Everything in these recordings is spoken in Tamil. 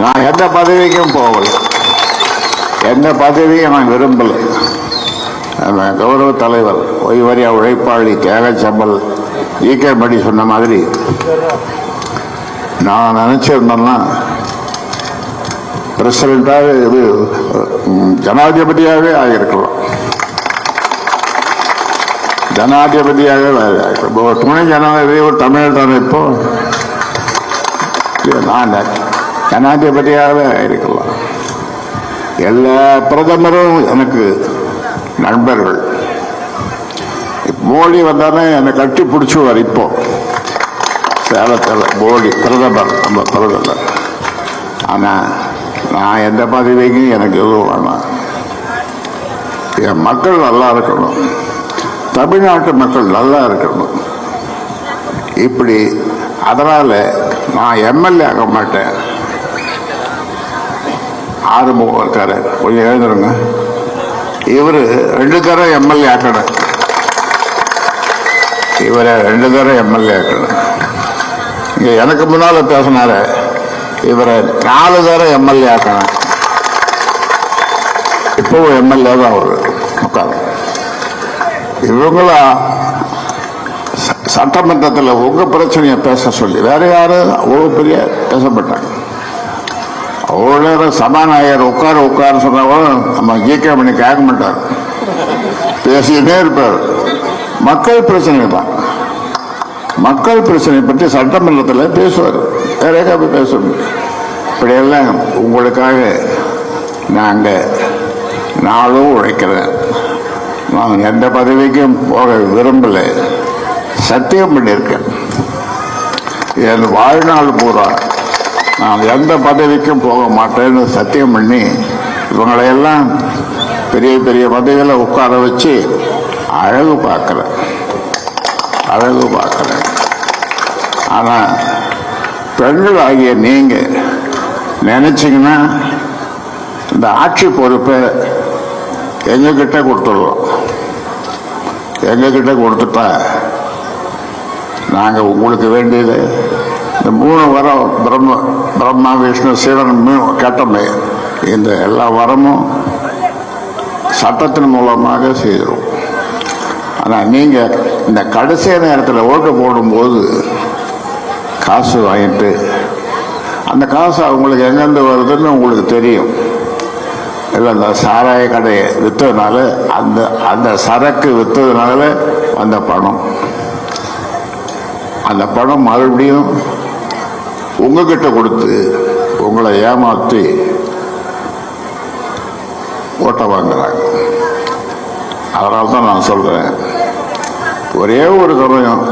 நான் எந்த பதவிக்கும் போகல, எந்த பதவியும் நான் விரும்பலை. கௌரவ தலைவர் ஓய்வறியா உழைப்பாளி தியாகச்சம்பல் ஈகே மணி சொன்ன மாதிரி நான் நினைச்சிருந்தேன்னா பிரசிடண்டாக இது ஜனாதிபதியாகவே ஆகியிருக்கலாம். ஜனாதிபதியாக துணை ஜனாதிபதி ஒரு தமிழ் தானே. இப்போ நான் ஜனாதிபதியாகவே ஆகியிருக்கலாம். எல்லா பிரதமரும் எனக்கு நண்பர்கள். மோடி வந்தானே என்னை கட்டி பிடிச்சுவார். இப்போ சேலத்தில் மோடி பிரதமர், நம்ம பிரதமர். ஆனால் நான் எந்த பதவிக்கும் எனக்கு எதுவும் வேணாம். என் மக்கள் நல்லா இருக்கணும், தமிழ்நாட்டு மக்கள் நல்லா இருக்கணும். இப்படி அதனால் நான் எம்எல்ஏ ஆக மாட்டேன். ஆறுமுகம் இருக்காரு, கொஞ்சம் எழுதுருங்க. இவர் 2 தடவை எம்எல்ஏ ஆக்கணும். இவரை 2 தடவை எம்எல்ஏ ஆக்கணும். இங்கே எனக்கு முன்னால் பேசினாரு, இவரை 4 தடவை எம்எல்ஏ ஆக்கணும். இப்போவும் எம்எல்ஏ தான் அவர் உட்காரு. இவங்களும் சட்டமன்றத்தில் உங்கள் பிரச்சனையை பேச சொல்லி வேற யாரும் அவ்வளோ பெரிய பேசப்பட்டாங்க. அவ்வளோ நேரம் சபாநாயகர் உட்கார சொன்னாலும் நம்ம ஜிகே மணி கேட்க மாட்டார், பேசிக்கிட்டே இருப்பார். மக்கள் பிரச்சனை தான், மக்கள் பிரச்சனை பற்றி சட்டமன்றத்தில் பேசுவார், வேற எங்கே பேசணும். இப்படியெல்லாம் உங்களுக்காக நாங்கள் நாளும் உழைக்கிறேன். நான் எந்த பதவிக்கும் போக விரும்பலை, சத்தியம் பண்ணியிருக்கேன். என் வாழ்நாள் பூரா நான் எந்த பதவிக்கும் போக மாட்டேன்னு சத்தியம் பண்ணி இவங்களையெல்லாம் பெரிய பெரிய பதவியில் உட்கார வச்சு அழகு பார்க்குறேன். ஆனால் பெண்கள் ஆகிய நீங்கள் நினைச்சிங்கன்னா இந்த ஆட்சி பொறுப்பை எங்ககிட்ட கொடுத்துடுவோம். எங்ககிட்ட கொடுத்துட்டா நாங்கள் உங்களுக்கு வேண்டியது இந்த 3 வரம் பிரம்மா விஷ்ணு சிவன் கேட்டோமே, இந்த எல்லா வரமும் சட்டத்தின் மூலமாக செய்கிறோம். ஆனால் நீங்கள் இந்த கடைசி நேரத்தில் ஓட்டு போடும்போது காசு வாங்கிட்டு அந்த காசு அவங்களுக்கு எங்கேருந்து வருதுன்னு உங்களுக்கு தெரியும். இல்லை, அந்த சாராய கடையை விற்றதுனால அந்த சரக்கு விற்றதுனால அந்த பணம், அந்த பணம் மறுபடியும் உங்ககிட்ட கொடுத்து உங்களை ஏமாற்றி ஓட்ட வாங்குறாங்க. அதனால தான் நான் சொல்கிறேன், ஒரே ஒரு சமயம்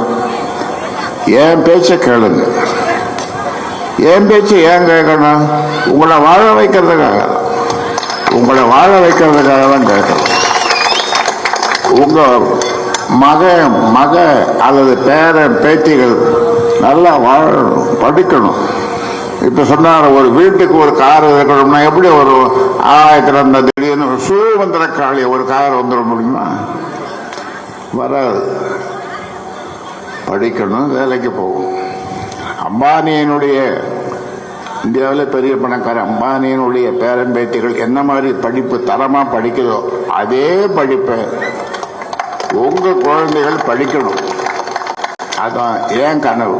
என் பேச்சை கேளுங்க. என் பேச்சு ஏன் கேட்கணும்? உங்களை வாழ வைக்கிறதுக்காக தான் கேட்கணும். உங்கள் மக அல்லது பேரன் பேத்திகள் நல்லா வாழணும், படிக்கணும். இப்போ சொன்னார், ஒரு வீட்டுக்கு ஒரு கார் இருக்கணும்னா எப்படி ஒரு 1000 திடீர்னு சூழ்வந்திர காலி ஒரு கார் வந்துட முடியுமா? வராது. படிக்கணும், வேலைக்கு போகணும். அம்பானியினுடைய இந்தியாவில் பெரிய பணக்கார அம்பானியினுடைய பேரன் பேத்திகள் என்ன மாதிரி படிப்பு தரமாக படிக்குதோ அதே படிப்பை உங்க குழந்தைகள் படிக்கணும். அதான் ஏன் கனவு.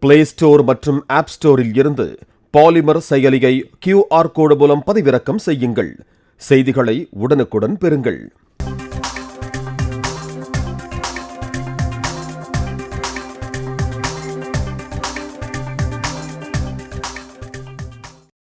பிளே ஸ்டோர் மற்றும் ஆப் ஸ்டோரில் இருந்து பாலிமர் செயலியை QR கோடு மூலம் பதிவிறக்கம் செய்யுங்கள். செய்திகளை உடனுக்குடன் பெறுங்கள்.